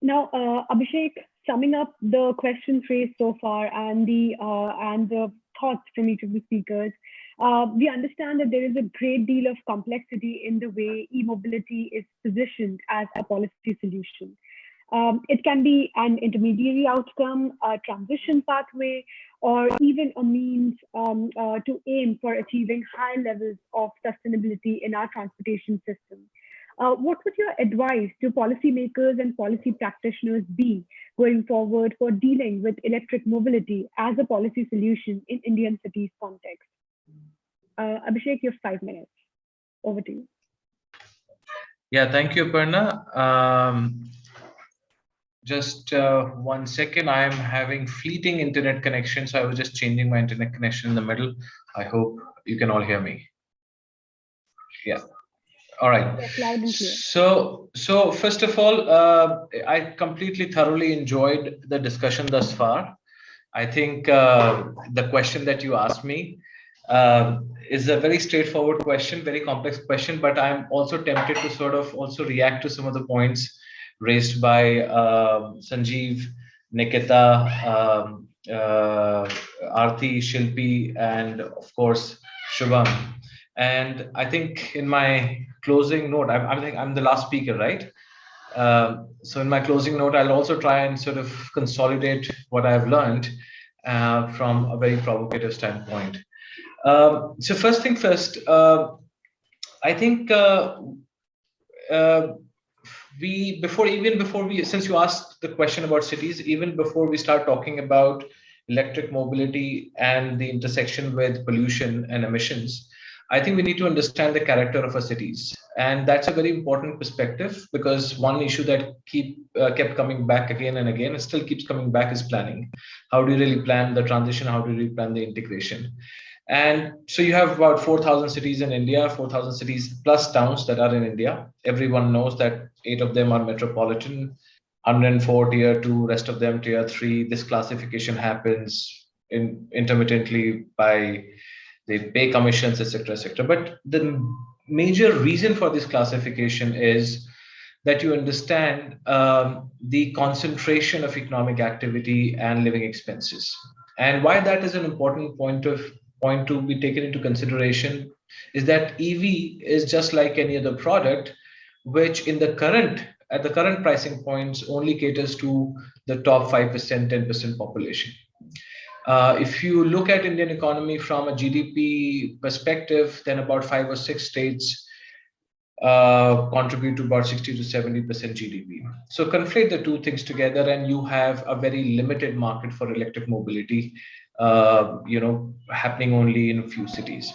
Now, Abhishek, summing up the questions raised so far and the thoughts from each of the speakers, we understand that there is a great deal of complexity in the way e-mobility is positioned as a policy solution. It can be an intermediary outcome, a transition pathway, or even a means to aim for achieving high levels of sustainability in our transportation system. What would your advice to policymakers and policy practitioners be going forward for dealing with electric mobility as a policy solution in Indian cities context? Abhishek, you have 5 minutes. Over to you. Yeah, thank you, Aparna. Just 1 second. I am having fleeting internet connection, so I was just changing my internet connection in the middle. I hope you can all hear me. Yeah. All right. Yes, loud and clear. So first of all, I completely thoroughly enjoyed the discussion thus far. I think the question that you asked me is a very straightforward question, very complex question, but I'm also tempted to sort of also react to some of the points raised by Sanjeev, Nikita, Aarti, Shilpi, and of course Shubham. And I think in my closing note, I think I'm the last speaker, right? So in my closing note, I'll also try and sort of consolidate what I've learned from a very provocative standpoint. So first thing first, I think uh, before we, since you asked the question about cities, even before we start talking about electric mobility and the intersection with pollution and emissions, I think we need to understand the character of our cities, and that's a very important perspective, because one issue that kept coming back again and again, and still keeps coming back, is planning. How do you really plan the transition? How do you really plan the integration? And so you have about 4,000 cities in India, 4,000 cities plus towns that are in India. Everyone knows that 8 of them are metropolitan, 104 tier 2, rest of them tier 3. This classification happens intermittently by they pay commissions, etc., etc. But the major reason for this classification is that you understand the concentration of economic activity and living expenses, and why that is an important point to be taken into consideration is that EV is just like any other product, which in the current at the current pricing points only caters to the top 5%, 10% population. If you look at Indian economy from a GDP perspective, then about 5 or 6 states contribute to about 60 to 70% GDP. So conflate the two things together, and you have a very limited market for electric mobility, happening only in a few cities.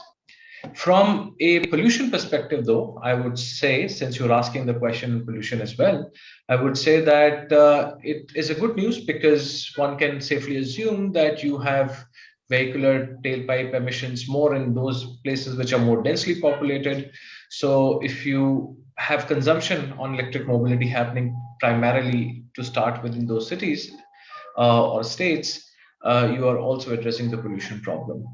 From a pollution perspective, though, I would say, since you're asking the question on pollution as well, I would say that it is a good news, because one can safely assume that you have vehicular tailpipe emissions more in those places which are more densely populated. So if you have consumption on electric mobility happening primarily to start within those cities or states, you are also addressing the pollution problem.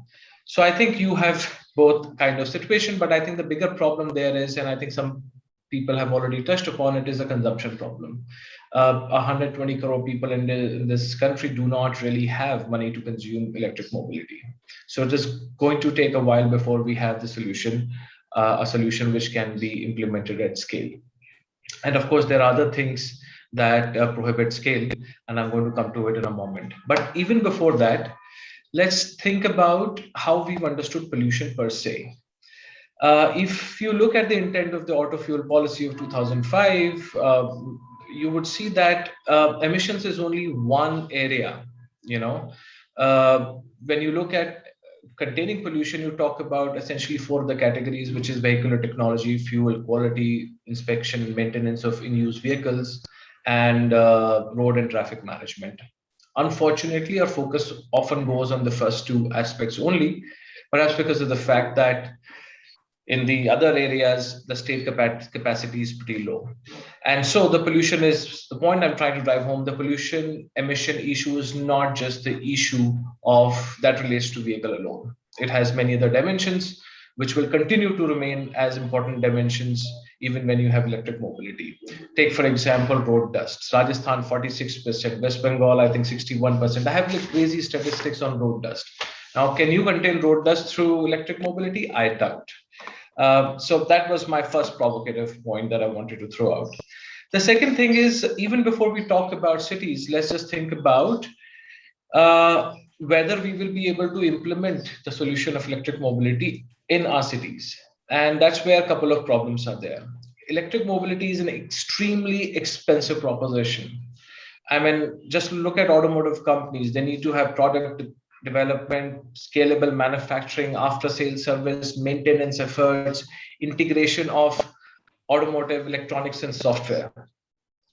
So I think you have both kind of situation, but I think the bigger problem there is, and I think some people have already touched upon it, is a consumption problem. 120 crore people in this country do not really have money to consume electric mobility. So it is going to take a while before we have the solution, a solution which can be implemented at scale. And of course, there are other things that prohibit scale, and I'm going to come to it in a moment. But even before that, let's think about how we've understood pollution per se. If you look at the intent of the auto fuel policy of 2005, you would see that emissions is only one area. You know, when you look at containing pollution, you talk about essentially four of the categories, which is vehicular technology, fuel quality, inspection, maintenance of in-use vehicles, and road and traffic management. Unfortunately, our focus often goes on the first two aspects only, perhaps because of the fact that in the other areas, the state capacity is pretty low. And so the pollution is the point I'm trying to drive home. The pollution emission issue is not just the issue of that relates to vehicle alone. It has many other dimensions, which will continue to remain as important dimensions even when you have electric mobility. Take, for example, road dust. Rajasthan, 46%, West Bengal, I think 61%. I have like crazy statistics on road dust. Now, can you contain road dust through electric mobility? I doubt. So that was my first provocative point that I wanted to throw out. The second thing is, even before we talk about cities, let's just think about whether we will be able to implement the solution of electric mobility in our cities. And that's where a couple of problems are there. Electric mobility is an extremely expensive proposition. I mean, just look at automotive companies. They need to have product development, scalable manufacturing, after sales service, maintenance efforts, integration of automotive electronics and software.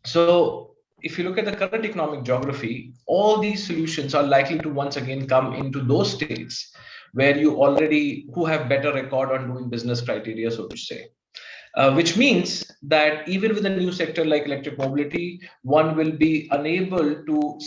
So, if you look at the current economic geography, all these solutions are likely to once again come into those states where you already who have better record on doing business criteria, so to say. Which means that even with a new sector like electric mobility, one will be unable to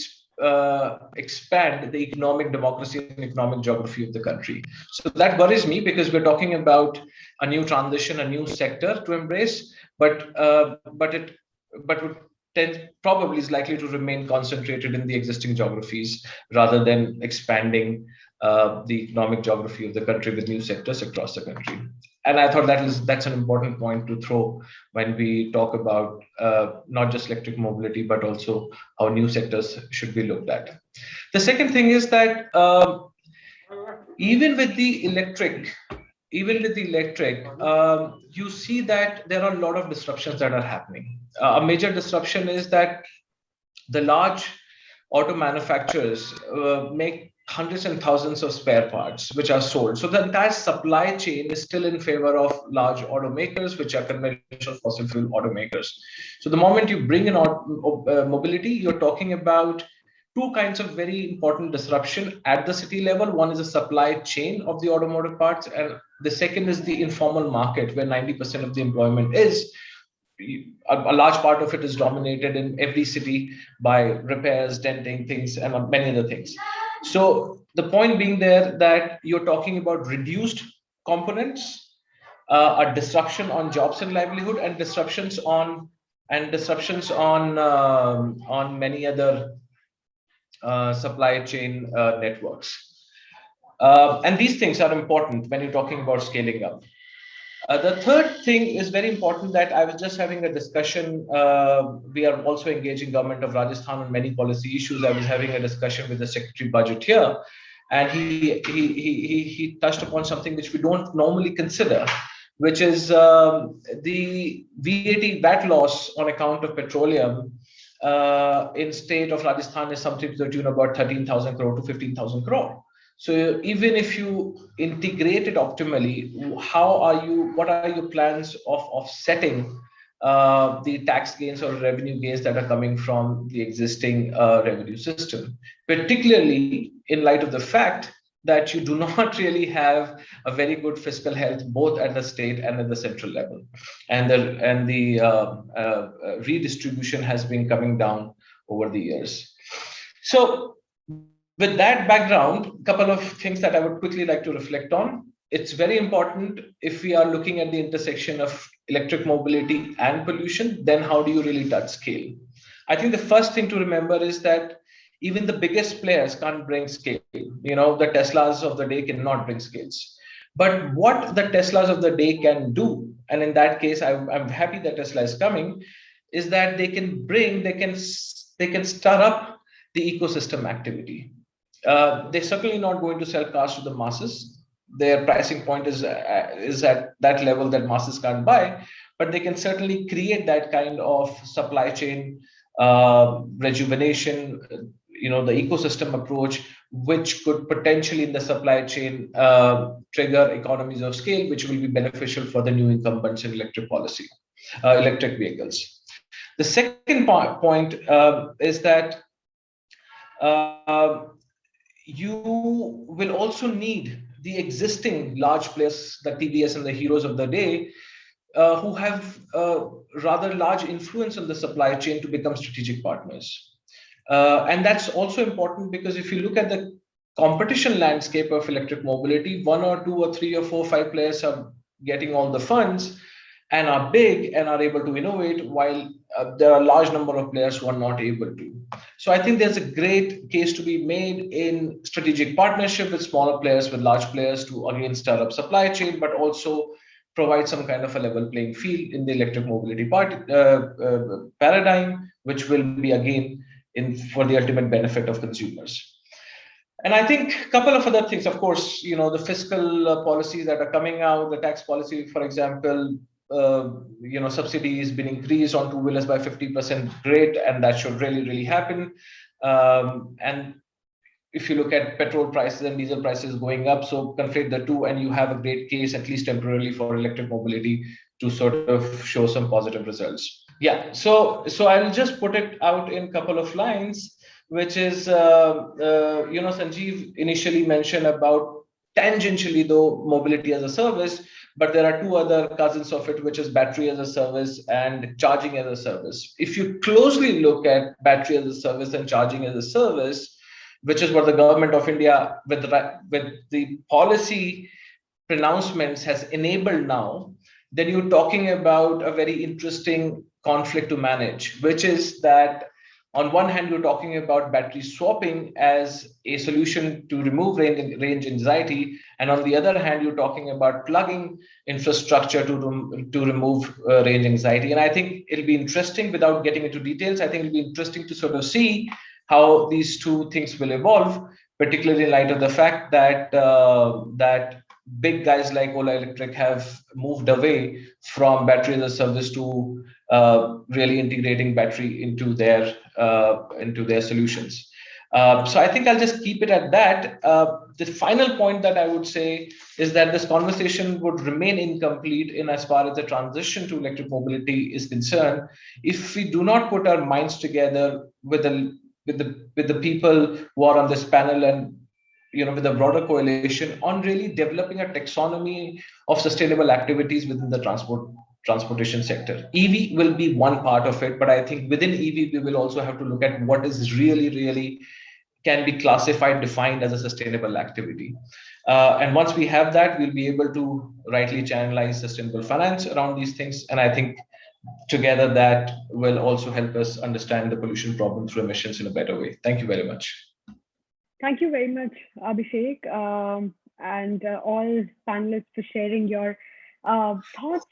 expand the economic democracy and economic geography of the country. So that worries me because we're talking about a new transition, a new sector to embrace, but would tend probably is likely to remain concentrated in the existing geographies rather than expanding the economic geography of the country with new sectors across the country. And I thought that's an important point to throw when we talk about not just electric mobility but also how new sectors should be looked at. The second thing is that even with the electric, you see that there are a lot of disruptions that are happening. A major disruption is that the large auto manufacturers make hundreds and thousands of spare parts which are sold. So the entire supply chain is still in favor of large automakers, which are conventional fossil fuel automakers. So the moment you bring in mobility, you're talking about two kinds of very important disruption at the city level. One is the supply chain of the automotive parts, and the second is the informal market, where 90% of the employment is. A large part of it is dominated in every city by repairs, denting things, and many other things. So the point being there that you're talking about reduced components, a disruption on jobs and livelihood, and disruptions on many other supply chain networks. And these things are important when you're talking about scaling up. The third thing is very important that I was just having a discussion. We are also engaging government of Rajasthan on many policy issues. I was having a discussion with the Secretary Budget here, and he touched upon something which we don't normally consider, which is the VAT loss on account of petroleum in state of Rajasthan is something to the tune of about 13,000 crore to 15,000 crore. So even if you integrate it optimally, what are your plans of offsetting the tax gains or revenue gains that are coming from the existing revenue system, particularly in light of the fact that you do not really have a very good fiscal health both at the state and at the central level, and the redistribution has been coming down over the years. So with that background, a couple of things that I would quickly like to reflect on. It's very important if we are looking at the intersection of electric mobility and pollution, then how do you really touch scale? I think the first thing to remember is that even the biggest players can't bring scale. The Teslas of the day cannot bring scales. But what the Teslas of the day can do, and in that case, I'm happy that Tesla is coming, is that they can stir up the ecosystem activity. They're certainly not going to sell cars to the masses. Their pricing point is at that level that masses can't buy, but they can certainly create that kind of supply chain rejuvenation, the ecosystem approach, which could potentially in the supply chain trigger economies of scale, which will be beneficial for the new incumbents in electric vehicles. The second point is that uh, you will also need the existing large players, the TVS and the heroes of the day, who have rather large influence on the supply chain to become strategic partners. And that's also important because if you look at the competition landscape of electric mobility, one or two or three or four, five players are getting all the funds and are big and are able to innovate, while there are a large number of players who are not able to. So I think there's a great case to be made in strategic partnership with smaller players, with large players to again start up supply chain, but also provide some kind of a level playing field in the electric mobility paradigm, which will be again in for the ultimate benefit of consumers. And I think a couple of other things, of course, the fiscal policies that are coming out, the tax policy, for example, subsidy has been increased on two-wheelers by 50%, great, and that should really, really happen. And if you look at petrol prices and diesel prices going up, so conflate the two, and you have a great case, at least temporarily, for electric mobility to sort of show some positive results. Yeah, so I'll just put it out in a couple of lines, which is Sanjeev initially mentioned about tangentially though mobility as a service, but there are two other cousins of it, which is battery as a service and charging as a service. If you closely look at battery as a service and charging as a service, which is what the government of India with the policy pronouncements has enabled now, then you're talking about a very interesting conflict to manage, which is that on one hand, you're talking about battery swapping as a solution to remove range anxiety. And on the other hand, you're talking about plugging infrastructure to remove range anxiety. And I think it'll be interesting, without getting into details, I think it'll be interesting to sort of see how these two things will evolve, particularly in light of the fact that big guys like Ola Electric have moved away from battery as a service to really integrating battery into their solutions. So I think I'll just keep it at that. The final point that I would say is that this conversation would remain incomplete in as far as the transition to electric mobility is concerned if we do not put our minds together with the people who are on this panel and with the broader coalition on really developing a taxonomy of sustainable activities within the transportation sector. EV will be one part of it, but I think within EV we will also have to look at what is really can be classified, defined as a sustainable activity. And once we have that, we'll be able to rightly channelize sustainable finance around these things. And I think together that will also help us understand the pollution problem through emissions in a better way. Thank you very much. Thank you very much, Abhishek, and all panelists for sharing your thoughts,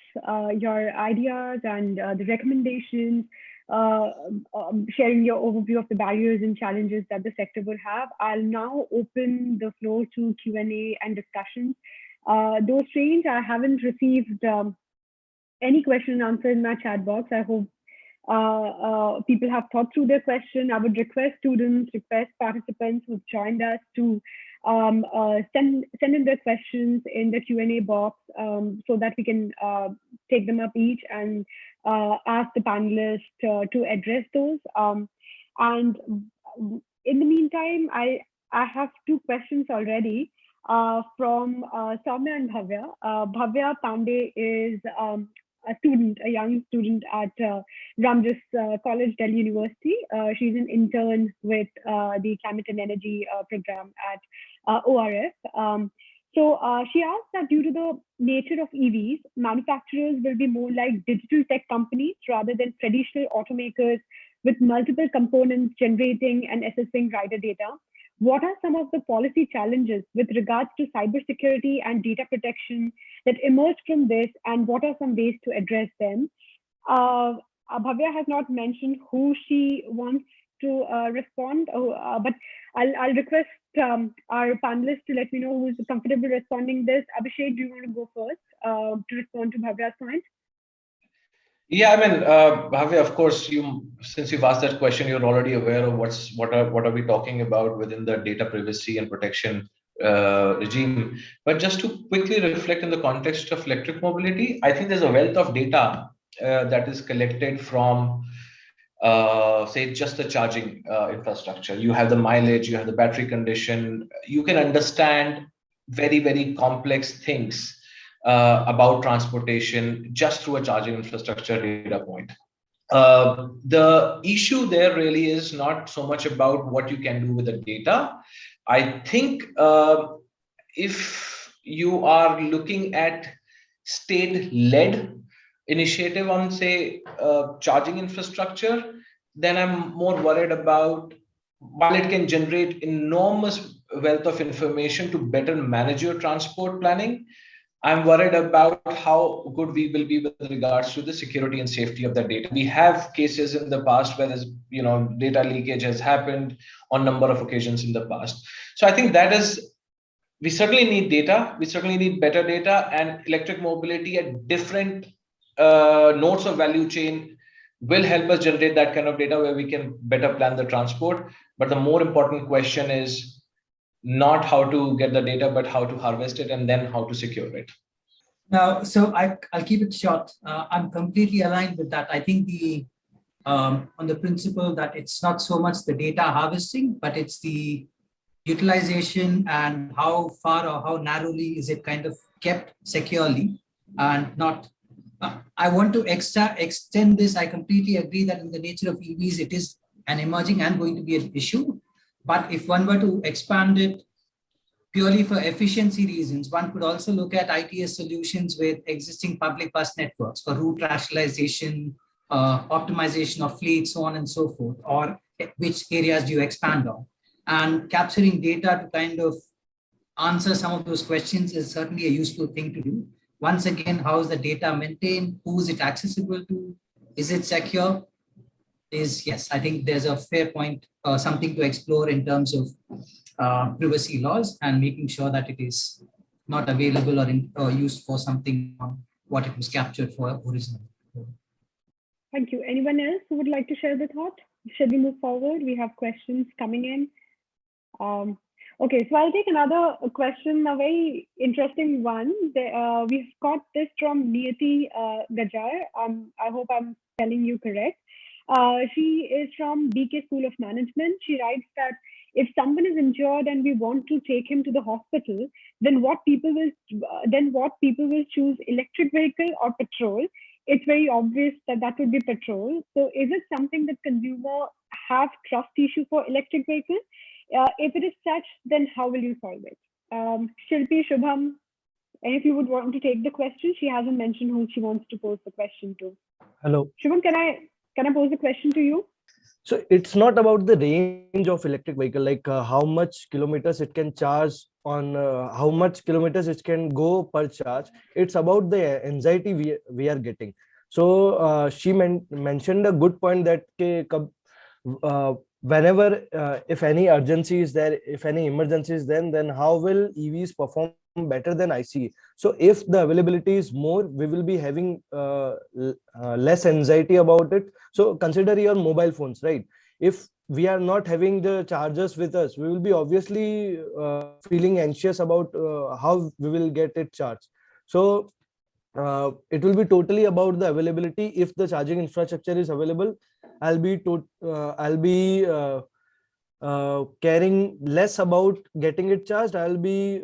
your ideas, and the recommendations, sharing your overview of the barriers and challenges that the sector will have. I'll now open the floor to Q&A and discussions. Though strange, I haven't received any question and answer in my chat box. I hope people have thought through their question. I would request students, request participants who've joined us to send in their questions in the Q&A box so that we can take them up each and ask the panelists to address those. And in the meantime, I have two questions already from Soumya and Bhavya. Bhavya Pandey is a young student at Ramjas College, Delhi University. She's an intern with the Climate and Energy program at ORF. So she asked that due to the nature of EVs, manufacturers will be more like digital tech companies rather than traditional automakers with multiple components generating and assessing rider data. What are some of the policy challenges with regards to cybersecurity and data protection that emerged from this, and what are some ways to address them? Bhavya has not mentioned who she wants to respond, but I'll request our panelists to let me know who's comfortable responding this. Abhishek, do you want to go first to respond to Bhavya's point? Yeah, I mean, Bhavya, of course, since you've asked that question, you're already aware of what are we talking about within the data privacy and protection regime. But just to quickly reflect in the context of electric mobility, I think there's a wealth of data that is collected from say just the charging infrastructure. You have the mileage, you have the battery condition. You can understand very, very complex things about transportation just through a charging infrastructure data point. The issue there really is not so much about what you can do with the data. I think if you are looking at state-led initiative on, say, charging infrastructure, then I'm more worried about, while it can generate enormous wealth of information to better manage your transport planning, I'm worried about how good we will be with regards to the security and safety of the data. We have cases in the past where there's, data leakage has happened on number of occasions in the past. So I think that is, we certainly need data. We certainly need better data, and electric mobility at different nodes of value chain will help us generate that kind of data where we can better plan the transport. But the more important question is not how to get the data, but how to harvest it and then how to secure it. Now, so I'll keep it short. I'm completely aligned with that. I think on the principle that it's not so much the data harvesting, but it's the utilization and how far or how narrowly is it kind of kept securely and not. I want to extend this. I completely agree that in the nature of EVs, it is an emerging and going to be an issue. But if one were to expand it purely for efficiency reasons, one could also look at ITS solutions with existing public bus networks for route rationalization, optimization of fleet, so on and so forth, or which areas do you expand on? And capturing data to kind of answer some of those questions is certainly a useful thing to do. Once again, how is the data maintained? Who is it accessible to? Is it secure? Yes, I think there's a fair point, something to explore in terms of privacy laws and making sure that it is not available or used for something what it was captured for originally. Thank you. Anyone else who would like to share the thought? Should we move forward? We have questions coming in. Okay, so I'll take another question, a very interesting one. We've got this from Niyati Gajar. I hope I'm telling you correct. She is from BK School of Management. She writes that if someone is injured and we want to take him to the hospital, then what people will choose, electric vehicle or petrol? It's very obvious that would be petrol. So is it something that consumer have trust issue for electric vehicles? If it is such, then how will you solve it? Shilpi, Shubham, and if you would want to take the question, she hasn't mentioned who she wants to pose the question to. Hello. Shubham, can I pose the question to you? So it's not about the range of electric vehicle, like how much kilometers it can charge on, how much kilometers it can go per charge. It's about the anxiety we are getting. So she mentioned a good point that whenever if any urgency is there, if any emergency is then how will EVs perform better than ICE? So if the availability is more, we will be having less anxiety about it. So consider your mobile phones, right? If we are not having the chargers with us, we will be obviously feeling anxious about how we will get it charged. So it will be totally about the availability. If the charging infrastructure is available, I'll be caring less about getting it charged. I'll be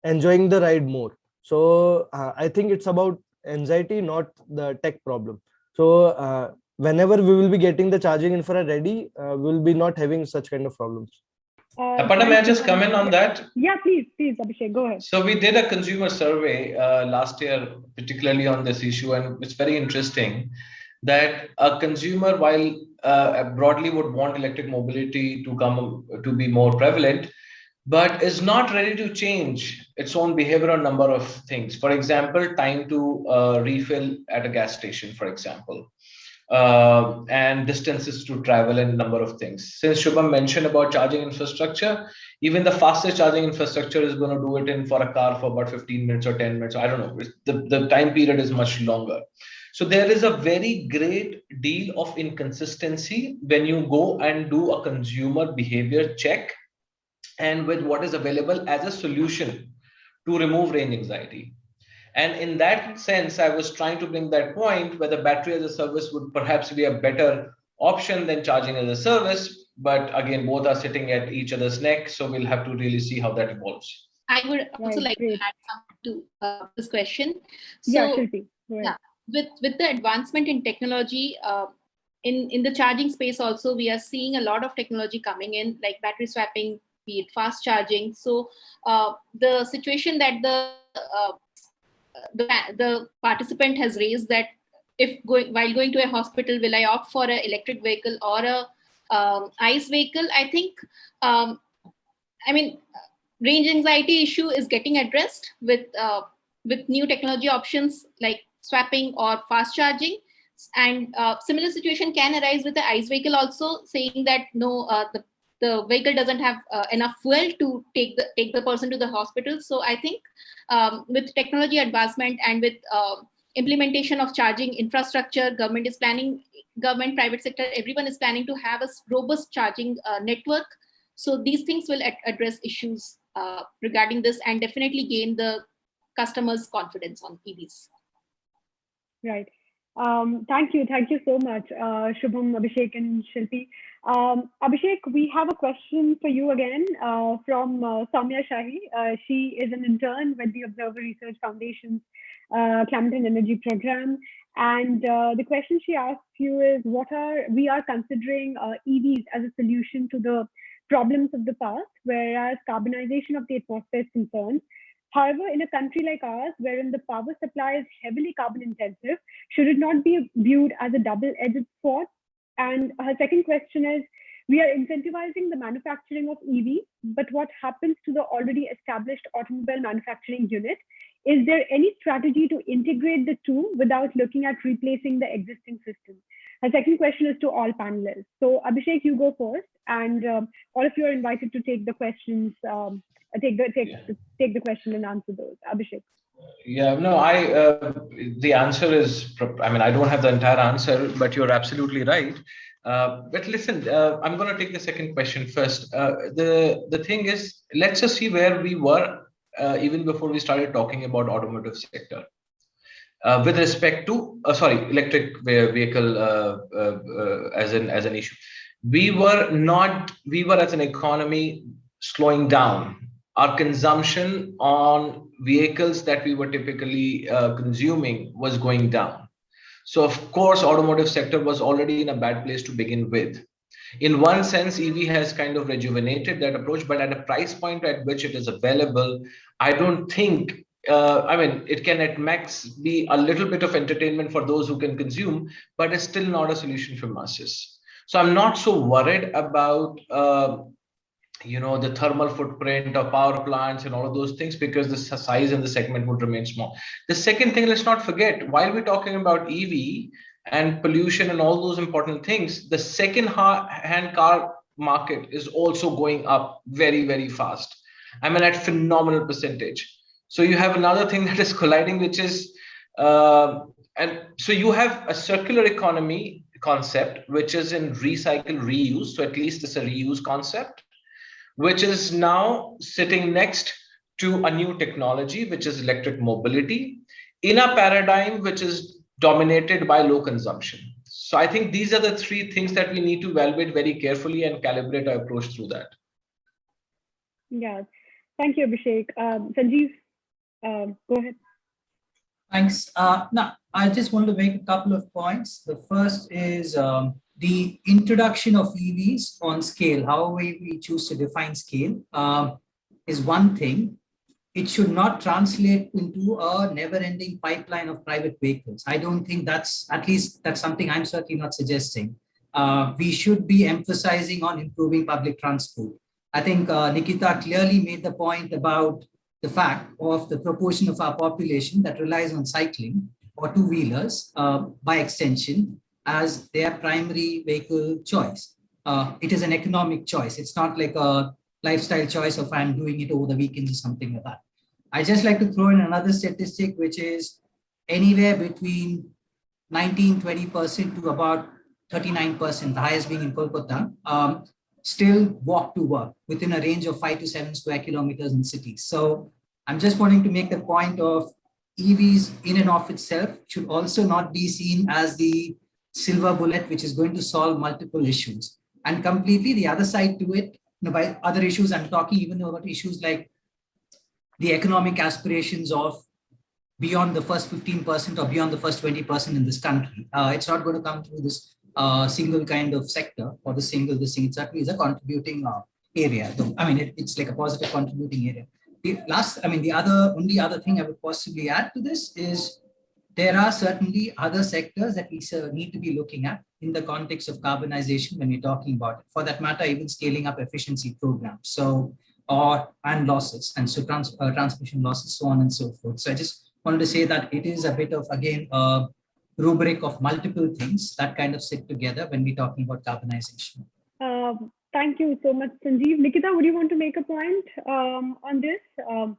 enjoying the ride more. So I think it's about anxiety, not the tech problem. So whenever we will be getting the charging infra ready, we will be not having such kind of problems. Aparna, may I just comment on that? Yeah, please, Abhishek, go ahead. So we did a consumer survey last year, particularly on this issue, and it's very interesting that a consumer, while broadly would want electric mobility to be more prevalent, but is not ready to change its own behavior on number of things. For example, time to refill at a gas station, for example. And distances to travel and number of things. Since Shubham mentioned about charging infrastructure, even the fastest charging infrastructure is going to do it in for a car for about 15 minutes or 10 minutes. I don't know. The time period is much longer. So there is a very great deal of inconsistency when you go and do a consumer behavior check and with what is available as a solution to remove range anxiety. And in that sense, I was trying to bring that point where the battery as a service would perhaps be a better option than charging as a service. But again, both are sitting at each other's neck. So we'll have to really see how that evolves. I would also Right, like great. to add something to this question. Yeah, So, Shilpi, go ahead. yeah, with the advancement in technology, in the charging space also, we are seeing a lot of technology coming in, like battery swapping, be it fast charging. So the situation that the participant has raised, that while going to a hospital, will I opt for an electric vehicle or a ICE vehicle? I think, I mean, range anxiety issue is getting addressed with new technology options like swapping or fast charging. And similar situation can arise with the ICE vehicle also, saying that no, the vehicle doesn't have enough fuel to take the person to the hospital. So I think with technology advancement and with implementation of charging infrastructure, government, private sector, everyone is planning to have a robust charging network. So these things will address issues regarding this and definitely gain the customers' confidence on EVs. Right. Thank you so much, Shubham, Abhishek, and Shilpi. Abhishek, we have a question for you again from Soumya Shahi. She is an intern with the Observer Research Foundation's Climate and Energy Program. And the question she asks you is, we are considering EVs as a solution to the problems of the past, whereas carbonization of the atmosphere is concerned. However, in a country like ours, wherein the power supply is heavily carbon intensive, should it not be viewed as a double-edged sword? And her second question is, we are incentivizing the manufacturing of EVs, but what happens to the already established automobile manufacturing unit? Is there any strategy to integrate the two without looking at replacing the existing system? Her second question is to all panelists. So Abhishek, you go first, and all of you are invited to take the questions. Take the question and answer those. Abhishek. Yeah, no, the answer is, I mean, I don't have the entire answer, but you're absolutely right. But listen, I'm going to take the second question first. The thing is, let's just see where we were even before we started talking about automotive sector. With respect to, electric vehicle as an issue. We were as an economy slowing down. Our consumption on vehicles that we were typically consuming was going down. So of course, automotive sector was already in a bad place to begin with. In one sense, EV has kind of rejuvenated that approach, but at a price point at which it is available, I don't think, it can at max be a little bit of entertainment for those who can consume, but it's still not a solution for masses. So I'm not so worried about the thermal footprint of power plants and all of those things, because the size and the segment would remain small. The second thing, let's not forget, while we're talking about EV and pollution and all those important things, the second-hand car market is also going up very, very fast. I mean, at phenomenal percentage. So you have another thing that is colliding, which is, and so you have a circular economy concept, which is in recycle, reuse. So at least it's a reuse concept, which is now sitting next to a new technology, which is electric mobility, in a paradigm which is dominated by low consumption. So I think these are the three things that we need to evaluate very carefully and calibrate our approach through that. Yeah, thank you, Abhishek. Sanjeev, go ahead. Thanks. Now, I just want to make a couple of points. The first is the introduction of EVs on scale, however we choose to define scale, is one thing. It should not translate into a never-ending pipeline of private vehicles. I don't think that's something I'm certainly not suggesting. We should be emphasizing on improving public transport. I think Nikita clearly made the point about the fact of the proportion of our population that relies on cycling or two-wheelers by extension as their primary vehicle choice. It is an economic choice. It's not like a lifestyle choice of I'm doing it over the weekends or something like that. I just like to throw in another statistic, which is anywhere between 19-20% to about 39%, the highest being in Kolkata, still walk to work within a range of 5 to 7 square kilometers in cities. So I'm just wanting to make the point of EVs in and of itself should also not be seen as the silver bullet which is going to solve multiple issues. And completely the other side to it, by other issues, I'm talking even about issues like the economic aspirations of beyond the first 15% or beyond the first 20% in this country. It's not going to come through this single kind of sector or this thing. It certainly is a contributing area. Though, I mean, it's like a positive contributing area. The only other thing I would possibly add to this is there are certainly other sectors that we need to be looking at in the context of carbonization when we're talking about it. For that matter, even scaling up efficiency programs. And losses, and so transmission losses, so on and so forth. So I just wanted to say that it is a bit of, again, a rubric of multiple things that kind of sit together when we're talking about carbonization. Thank you so much, Sanjeev. Nikita, would you want to make a point on this? As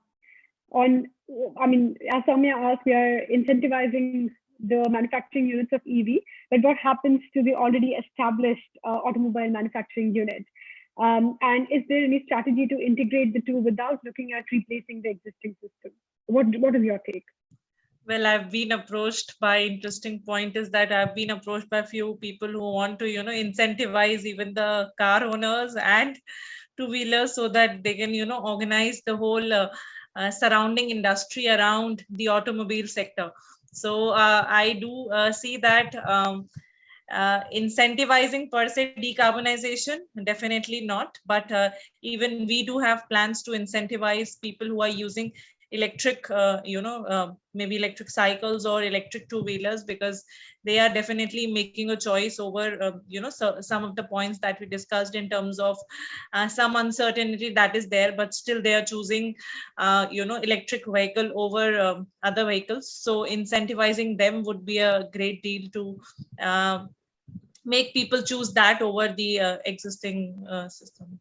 Soumya asked, we are incentivizing the manufacturing units of EV, but what happens to the already established automobile manufacturing unit? And is there any strategy to integrate the two without looking at replacing the existing system? What is your take? Well, I've been approached by, interesting point is that I've been approached by a few people who want to, incentivize even the car owners and two-wheelers so that they can, organize the whole surrounding industry around the automobile sector. So I do see that incentivizing per se decarbonization, definitely not. But even we do have plans to incentivize people who are using electric, maybe electric cycles or electric two-wheelers, because they are definitely making a choice over, so some of the points that we discussed in terms of some uncertainty that is there, but still they are choosing, electric vehicle over other vehicles. So incentivizing them would be a great deal to make people choose that over the existing system.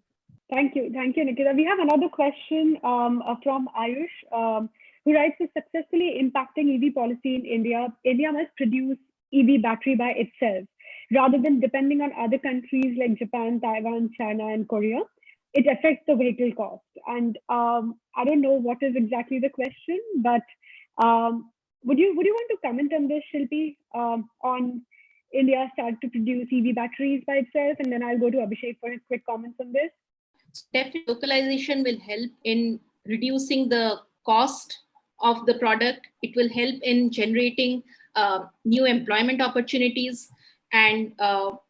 Thank you, Nikita. We have another question from Ayush, who writes, "For successfully impacting EV policy in India, India must produce EV battery by itself, rather than depending on other countries like Japan, Taiwan, China, and Korea. It affects the vehicle cost." And I don't know what is exactly the question, but would you want to comment on this, Shilpi, on India start to produce EV batteries by itself, and then I'll go to Abhishek for his quick comments on this. Definitely, localization will help in reducing the cost of the product. It will help in generating new employment opportunities. And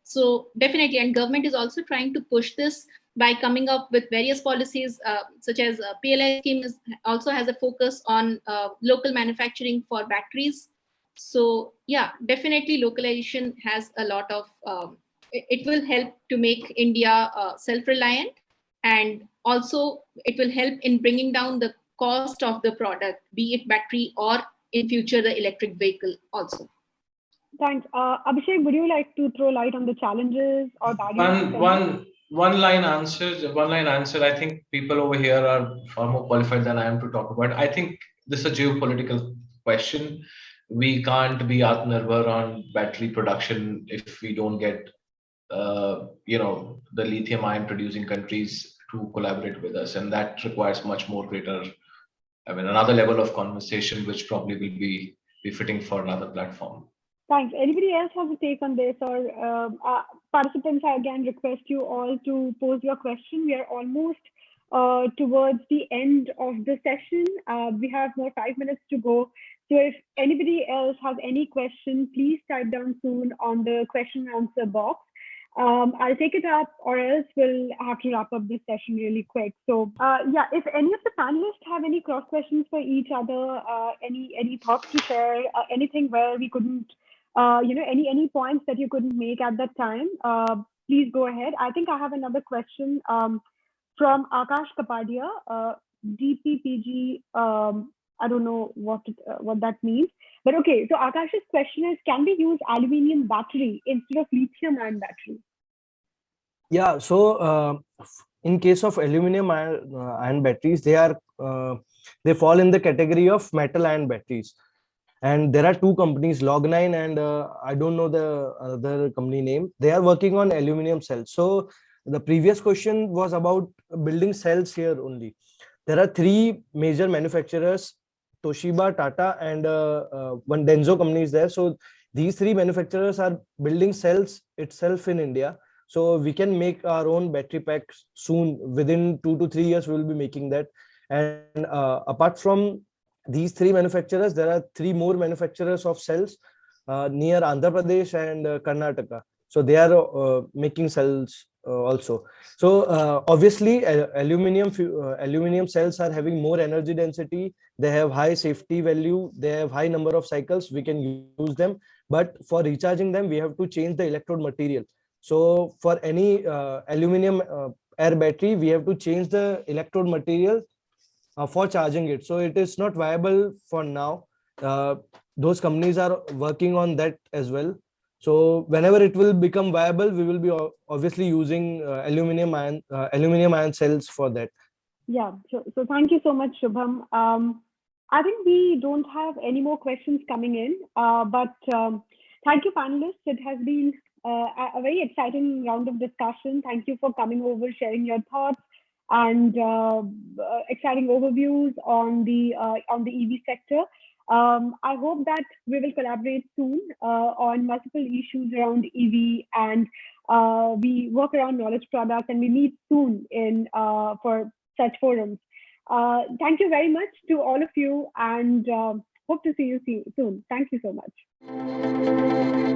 so definitely, and government is also trying to push this by coming up with various policies, such as PLI scheme also has a focus on local manufacturing for batteries. So yeah, definitely localization has a lot of, it will help to make India self-reliant. And also it will help in bringing down the cost of the product, be it battery or in future the electric vehicle also. Thanks. Abhishek, would you like to throw light on the challenges or barriers? One line answer. I think people over here are far more qualified than I am to talk about. I think this is a geopolitical question. We can't be Atmanirbhar on battery production if we don't get the lithium ion producing countries to collaborate with us, and that requires much more another level of conversation, which probably will be befitting for another platform. Thanks. Anybody else has a take on this, or participants? I again request you all to pose your question. We are almost towards the end of the session. We have more 5 minutes to go. So if anybody else has any question, please type down soon on the question and answer box. I'll take it up, or else we'll have to wrap up this session really quick. So if any of the panelists have any cross questions for each other, any thoughts to share, anything where we couldn't, any points that you couldn't make at that time, please go ahead. I think I have another question from Akash Kapadia, DPPG. I don't know what that means, but okay. So Akash's question is, can we use aluminium battery instead of lithium-ion battery? Yeah. So in case of aluminium ion batteries, they fall in the category of metal ion batteries. And there are two companies, Log9 and I don't know the other company name. They are working on aluminium cells. So the previous question was about building cells here only. There are three major manufacturers, Toshiba, Tata, and one Denso company is there. So these three manufacturers are building cells itself in India. So we can make our own battery packs soon. Within 2 to 3 years, we will be making that. And apart from these three manufacturers, there are three more manufacturers of cells near Andhra Pradesh and Karnataka. So they are making cells also. So obviously, aluminum cells are having more energy density. They have high safety value. They have high number of cycles. We can use them. But for recharging them, we have to change the electrode material. So for any aluminum air battery, we have to change the electrode material for charging it. So it is not viable for now. Those companies are working on that as well. So whenever it will become viable, we will be obviously using aluminum ion cells for that. Yeah, so thank you so much, Shubham. I think we don't have any more questions coming in, but thank you, panelists. It has been a very exciting round of discussion. Thank you for coming over, sharing your thoughts and exciting overviews on the EV sector. I hope that we will collaborate soon on multiple issues around EV, and we work around knowledge products, and we meet soon in for such forums. Thank you very much to all of you, and hope to see you soon. Thank you so much.